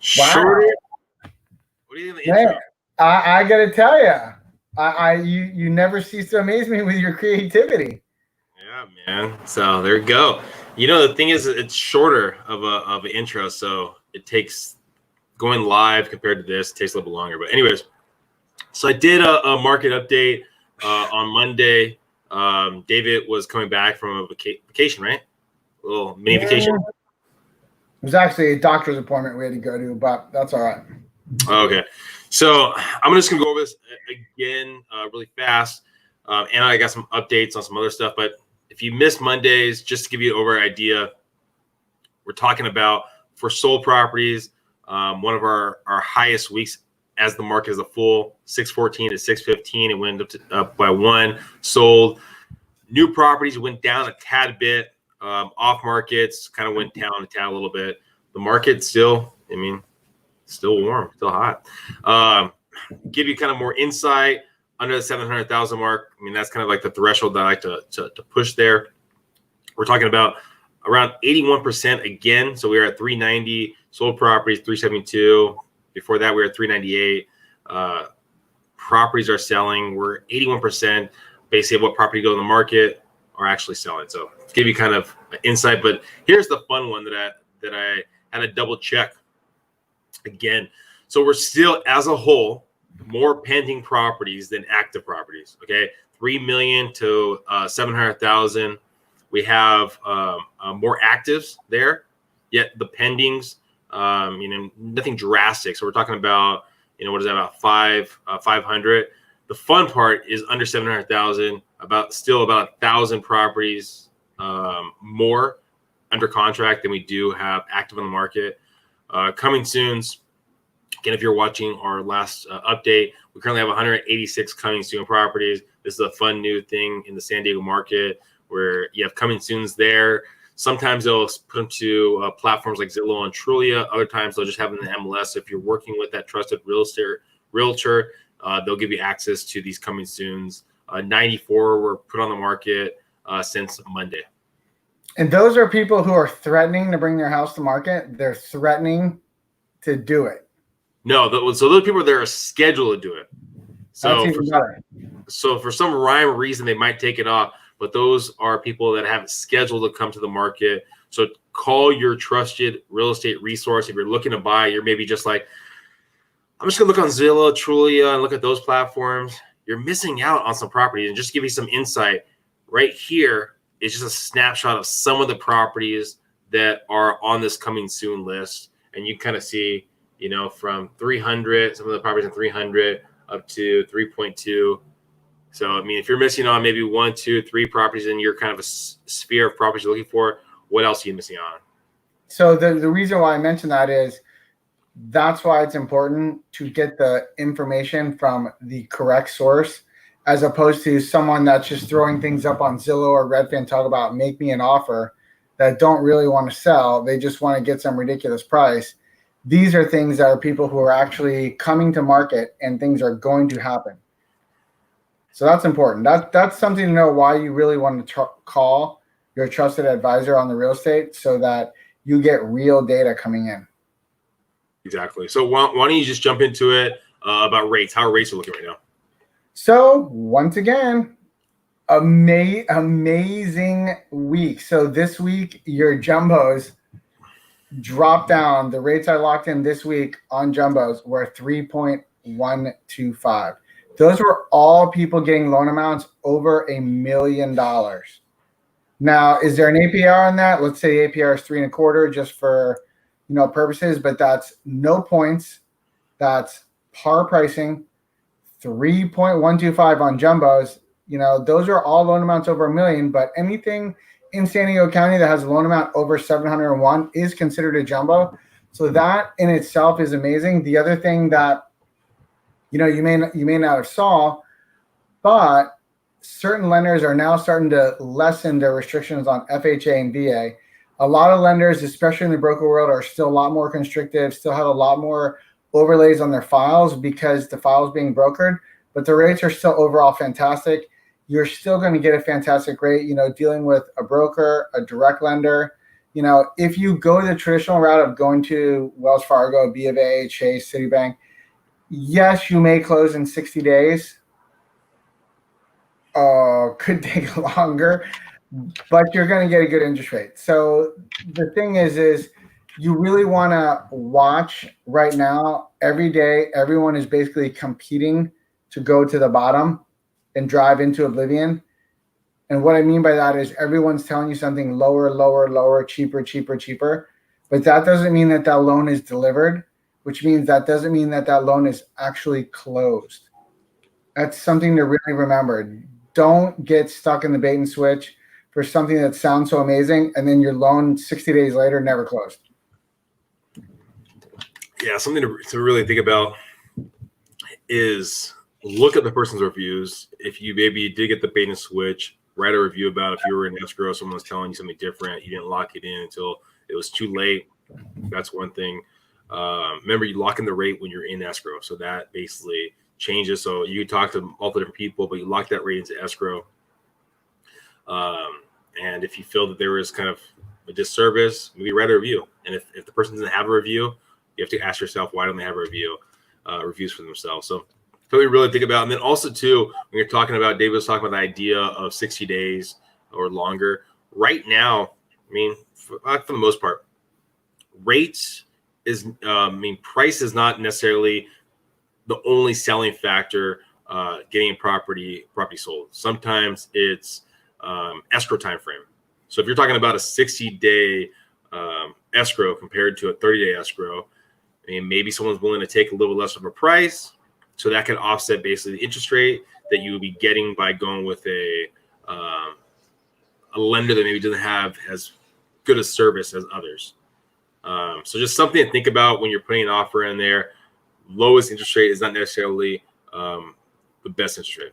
Shorter. What do you think of the intro? I got to tell you, you never cease to amaze me with your creativity. Yeah, man. So there you go. You know, the thing is, it's shorter of an intro, so it takes going live compared to this takes a little bit longer. But anyways, so I did a market update on Monday. David was coming back from a vacation, right? A little mini vacation. It was actually a doctor's appointment we had to go to, but that's all right. Okay. So I'm just going to go over this again really fast. And I got some updates on some other stuff. But if you missed Mondays, just to give you an over idea, we're talking about for sold properties, one of our highest weeks as the market as a full, 614 to 615. It went up by one. Sold. New properties went down a tad bit. Off markets kind of went down a tad a little bit. The market still, still warm, still hot. Give you kind of more insight under the 700,000 mark. That's kind of like the threshold that I like to push there. We're talking about around 81% again. So we were at 390 sold properties, 372. Before that, we were at 398. Properties are selling. We're 81% basically of what property go in the market are actually selling. So to give you kind of insight, but here's the fun one that I had to double check again. So we're still, as a whole, more pending properties than active properties. Okay, 3 million to 700,000. We have more actives there, yet the pendings, nothing drastic. So we're talking about, what is that, about 500. The fun part is under 700,000, still about 1,000 properties more under contract than we do have active on the market. Coming soons. Again, if you're watching our last update, we currently have 186 coming soon properties. This is a fun new thing in the San Diego market where you have coming soons there. Sometimes they'll put them to platforms like Zillow and Trulia. Other times they'll just have them in the MLS. So if you're working with that trusted realtor, they'll give you access to these coming soons. 94 were put on the market since Monday. And those are people who are threatening to bring their house to market. They're threatening to do it. No, so those people that are scheduled to do it. So That's even better. So for some rhyme or reason, they might take it off, but those are people that have it scheduled to come to the market. So call your trusted real estate resource. If you're looking to buy, you're maybe just like, I'm just going to look on Zillow, Trulia, and look at those platforms. You're missing out on some properties. And just to give you some insight, right here is just a snapshot of some of the properties that are on this coming soon list. And you kind of see, from 300, some of the properties in 300 up to 3.2. So, if you're missing on maybe 1, 2, 3 properties in your kind of a sphere of properties you're looking for, what else are you missing on? So the reason why I mentioned that is that's why it's important to get the information from the correct source, as opposed to someone that's just throwing things up on Zillow or Redfin, talk about make me an offer, that don't really want to sell. They just want to get some ridiculous price. These are things that are people who are actually coming to market and things are going to happen. So that's important. That's something to know why you really want to call your trusted advisor on the real estate so that you get real data coming in. Exactly. So why don't you just jump into it about rates? How are rates looking right now? So once again, amazing week. So this week, your jumbos dropped down. The rates I locked in this week on jumbos were 3.125. Those were all people getting loan amounts over $1 million. Now, is there an APR on that? Let's say the APR is 3.25 just for purposes, but that's no points. That's par pricing, 3.125 on jumbos. Those are all loan amounts over $1 million, but anything in San Diego County that has a loan amount over 701 is considered a jumbo. So that in itself is amazing. The other thing that you may not have saw, but certain lenders are now starting to lessen their restrictions on FHA and VA. A lot of lenders, especially in the broker world, are still a lot more constrictive, still have a lot more overlays on their files because the file's being brokered, but the rates are still overall fantastic. You're still going to get a fantastic rate, dealing with a broker, a direct lender. if you go the traditional route of going to Wells Fargo, B of A, Chase, Citibank, yes, you may close in 60 days. Could take longer, but you're going to get a good interest rate. So the thing is you really want to watch right now. Every day, everyone is basically competing to go to the bottom and drive into oblivion. And what I mean by that is everyone's telling you something lower, lower, lower, cheaper, cheaper, cheaper. But that doesn't mean that loan is delivered, which means that doesn't mean that loan is actually closed. That's something to really remember. Don't get stuck in the bait and switch for something that sounds so amazing, and then your loan 60 days later never closed. Yeah, something to really think about is look at the person's reviews. If you maybe did get the bait and switch, write a review about if you were in escrow, someone was telling you something different, you didn't lock it in until it was too late. That's one thing. Remember, you lock in the rate when you're in escrow, so that basically changes. So you talk to multiple different people, but you lock that rate into escrow. And if you feel that there is kind of a disservice, maybe write a review. And if the person doesn't have a review, you have to ask yourself, why don't they have a reviews for themselves? So something to really think about. And then also too, when you're talking about, David was talking about the idea of 60 days or longer. Right now, I mean, for the most part, rates is, price is not necessarily the only selling factor getting property sold. Sometimes it's escrow time frame. So if you're talking about a 60-day escrow compared to a 30-day escrow, maybe someone's willing to take a little less of a price, so that can offset basically the interest rate that you would be getting by going with a lender that maybe doesn't have as good a service as others. So just something to think about when you're putting an offer in there. Lowest interest rate is not necessarily the best interest rate.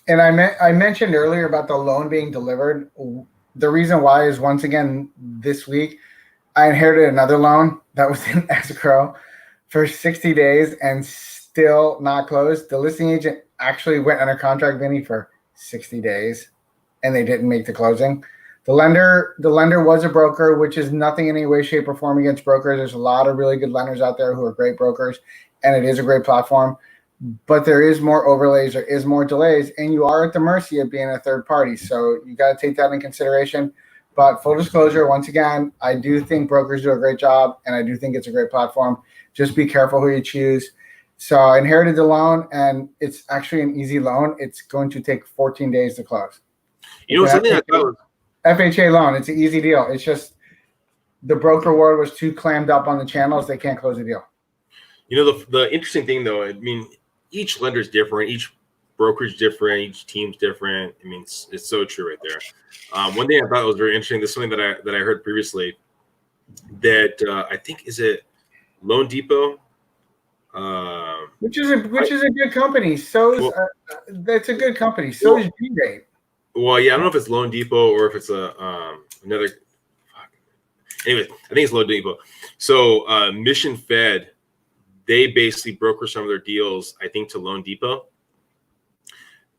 And I mentioned earlier about the loan being delivered. The reason why is, once again, this week, I inherited another loan that was in escrow for 60 days and still not closed. The listing agent actually went under contract, Vinnie, for 60 days, and they didn't make the closing. The lender was a broker, which is nothing in any way, shape, or form against brokers. There's a lot of really good lenders out there who are great brokers, and it is a great platform. But there is more overlays, there is more delays, and you are at the mercy of being a third party. So you got to take that in consideration. But full disclosure, once again, I do think brokers do a great job, and I do think it's a great platform. Just be careful who you choose. So I inherited the loan, and it's actually an easy loan. It's going to take 14 days to close. Something I thought was FHA loan. It's an easy deal. It's just the broker world was too clammed up on the channels. They can't close the deal. The interesting thing, though, each lender is different. Each brokerage is different. Each team's different. It's so true right there. One thing I thought was very interesting. This is something that I heard previously. That I think is it Loan Depot, which is a good company. So that's a good company. So is G-Rate. Well, yeah, I don't know if it's Loan Depot or if it's another. Anyways, I think it's Loan Depot. So Mission Fed, they basically broker some of their deals, I think, to Loan Depot.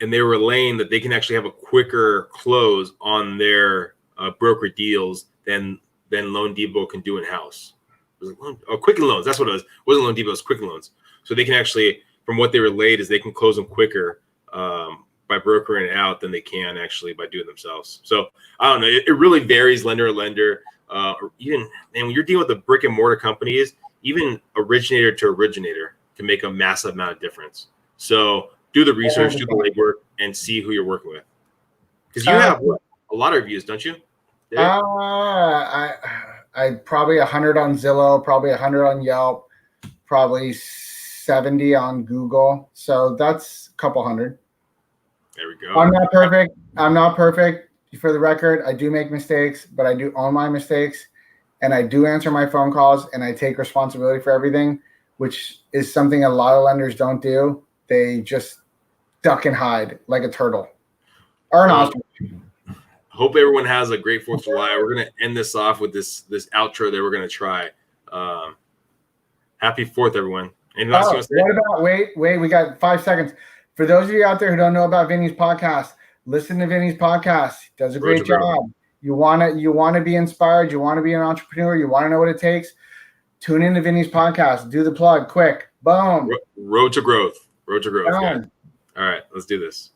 And they were relaying that they can actually have a quicker close on their broker deals than Loan Depot can do in-house. Quicken Loans, that's what it was. It wasn't Loan Depot, it was Quicken Loans. So they can actually, from what they relayed, is they can close them quicker by brokering it out than they can actually by doing it themselves. So I don't know. It really varies lender to lender. Or even, and when you're dealing with the brick and mortar companies, even originator to originator can make a massive amount of difference. So do the research, do the legwork, and see who you're working with. Because you have a lot of reviews, don't you? I probably 100 on Zillow, probably 100 on Yelp, probably 70 on Google. So that's a couple hundred. There we go. I'm not perfect. For the record, I do make mistakes, but I do own my mistakes, and I do answer my phone calls, and I take responsibility for everything, which is something a lot of lenders don't do. They just duck and hide like a turtle or an ostrich. Hope everyone has a great 4th of July. We're going to end this off with this outro that we're going to try. Happy 4th, everyone. Anything else you want to say? What about, wait, we got 5 seconds. For those of you out there who don't know about Vinnie's podcast, listen to Vinnie's podcast. He does a great job. You want to be inspired. You want to be an entrepreneur. You want to know what it takes. Tune into Vinnie's podcast. Do the plug quick. Boom. Road to growth. Road to growth. Boom. Guys. All right, let's do this.